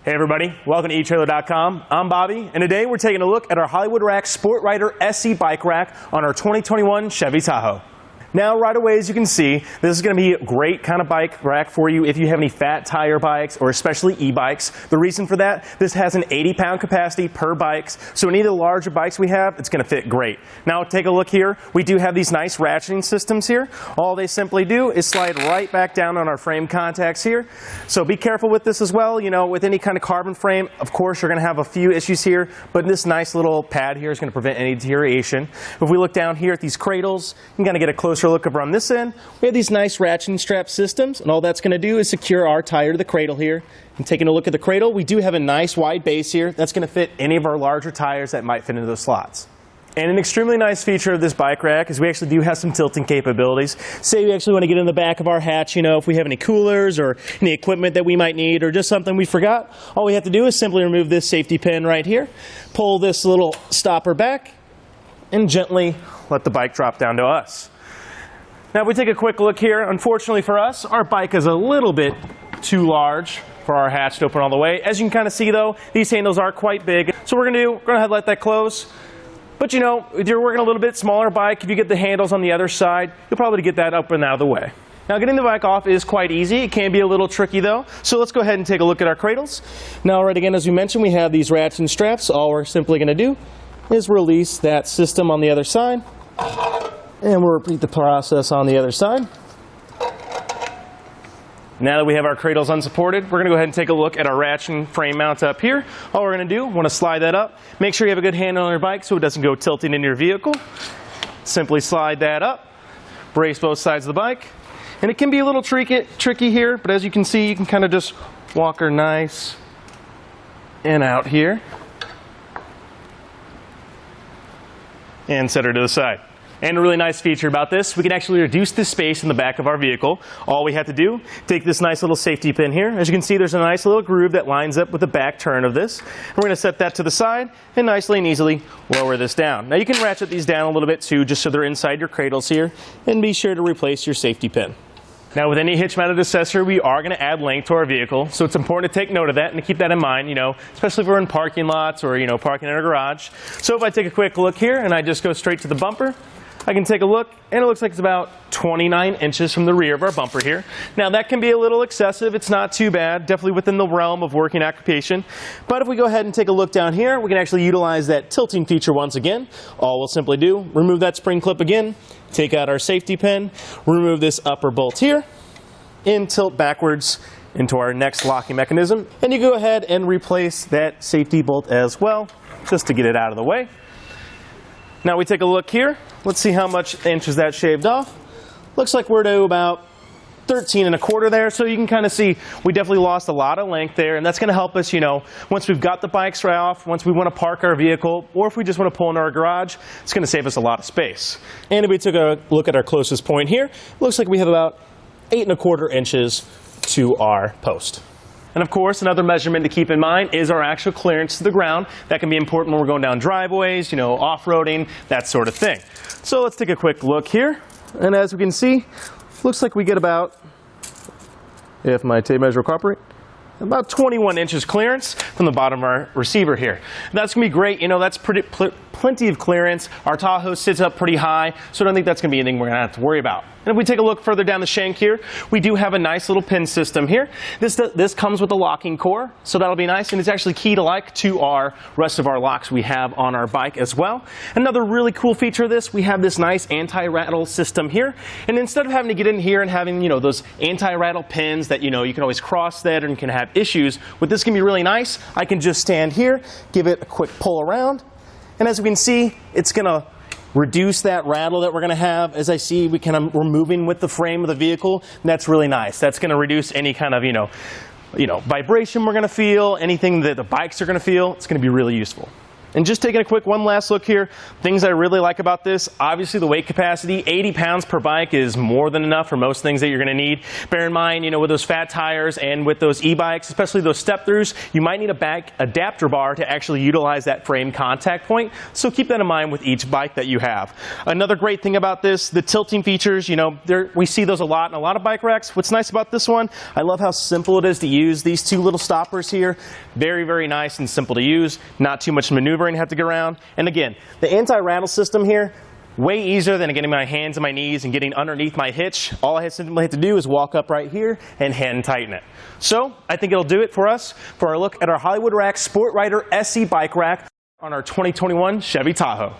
Hey everybody, welcome to eTrailer.com. I'm Bobby, and today we're taking a look at our Hollywood Rack Sport Rider SE bike rack on our 2021 Chevy Tahoe. Now, right away, as you can see, this is going to be a great kind of bike rack for you if you have any fat tire bikes or especially e-bikes. The reason for that, this has an 80-pound capacity per bikes, so any of the larger bikes we have, it's going to fit great. Now, take a look here. We do have these nice ratcheting systems here. All they simply do is slide right back down on our frame contacts here. So be careful with this as well. You know, with any kind of carbon frame, of course, you're going to have a few issues here, but this nice little pad here is going to prevent any deterioration. If we look down here at these cradles, you can kind of get a closer look over on this end. We have these nice ratcheting strap systems, and all that's going to do is secure our tire to the cradle here. And taking a look at the cradle, we do have a nice wide base here that's going to fit any of our larger tires that might fit into those slots. And an extremely nice feature of this bike rack is we actually do have some tilting capabilities. Say we actually want to get in the back of our hatch, you know, if we have any coolers or any equipment that we might need or just something we forgot, all we have to do is simply remove this safety pin right here, pull this little stopper back, and gently let the bike drop down to us. Now, if we take a quick look here, unfortunately for us, our bike is a little bit too large for our hatch to open all the way. As you can kind of see, though, these handles are quite big. So we're going to go ahead and let that close. But, you know, if you're working a little bit smaller bike, if you get the handles on the other side, you'll probably get that up and out of the way. Now, getting the bike off is quite easy. It can be a little tricky, though. So let's go ahead and take a look at our cradles. Now, right again, as we mentioned, we have these ratchet straps. All we're simply going to do is release that system on the other side. And we'll repeat the process on the other side. Now that we have our cradles unsupported, we're going to go ahead and take a look at our ratchet frame mount up here. All we're going to do, want to slide that up. Make sure you have a good handle on your bike so it doesn't go tilting into your vehicle. Simply slide that up, brace both sides of the bike. And it can be a little tricky here, but as you can see, you can kind of just walk her nice and out here. And set her to the side. And a really nice feature about this, we can actually reduce the space in the back of our vehicle. All we have to do, take this nice little safety pin here. As you can see, there's a nice little groove that lines up with the back turn of this. We're going to set that to the side and nicely and easily lower this down. Now you can ratchet these down a little bit too, just so they're inside your cradles here. And be sure to replace your safety pin. Now, with any hitch-mounted accessory, we are going to add length to our vehicle, so it's important to take note of that and to keep that in mind, you know, especially if we're in parking lots or, you know, parking in a garage. So if I take a quick look here and I just go straight to the bumper, I can take a look, and it looks like it's about 29 inches from the rear of our bumper here. Now, that can be a little excessive. It's not too bad, definitely within the realm of working occupation. But if we go ahead and take a look down here, we can actually utilize that tilting feature once again. All we'll simply do, remove that spring clip again, take out our safety pin, remove this upper bolt here, and tilt backwards into our next locking mechanism. And you go ahead and replace that safety bolt as well, just to get it out of the way. Now we take a look here. Let's see how much inches that shaved off. Looks like we're to about 13 1/4 there, so you can kind of see we definitely lost a lot of length there, and that's going to help us, you know, once we've got the bikes right off, once we want to park our vehicle, or if we just want to pull into our garage, it's going to save us a lot of space. And if we took a look at our closest point here, looks like we have about 8 1/4 inches to our post. And of course, another measurement to keep in mind is our actual clearance to the ground. That can be important when we're going down driveways, you know, off-roading, that sort of thing. So let's take a quick look here. And as we can see, looks like we get about, if my tape measure will cooperate, about 21 inches clearance from the bottom of our receiver here. That's going to be great. You know, that's plenty of clearance. Our Tahoe sits up pretty high, so I don't think that's going to be anything we're going to have to worry about. And if we take a look further down the shank here, we do have a nice little pin system here. This comes with a locking core, so that'll be nice, and it's actually key to our rest of our locks we have on our bike as well. Another really cool feature of this, we have this nice anti-rattle system here, and instead of having to get in here and having, you know, those anti-rattle pins that, you know, you can always cross that and can have issues, with this can be really nice. I can just stand here, give it a quick pull around, and as we can see, it's going to reduce that rattle that we're going to have. As I see, we're moving with the frame of the vehicle, and that's really nice. That's going to reduce any kind of, you know, vibration we're going to feel, anything that the bikes are going to feel. It's going to be really useful. And just taking a quick one last look here, things I really like about this, obviously the weight capacity, 80 pounds per bike is more than enough for most things that you're going to need. Bear in mind, with those fat tires and with those e-bikes, especially those step-throughs, you might need a back adapter bar to actually utilize that frame contact point. So keep that in mind with each bike that you have. Another great thing about this, the tilting features, we see those a lot in a lot of bike racks. What's nice about this one, I love how simple it is to use. These two little stoppers here, very, very nice and simple to use. Not too much maneuvering to have to get around. And again, the anti-rattle system here, way easier than getting my hands and my knees and getting underneath my hitch. All I simply have to do is walk up right here and hand tighten it. So I think it'll do it for us for our look at our Hollywood Rack Sport Rider SE bike rack on our 2021 Chevy Tahoe.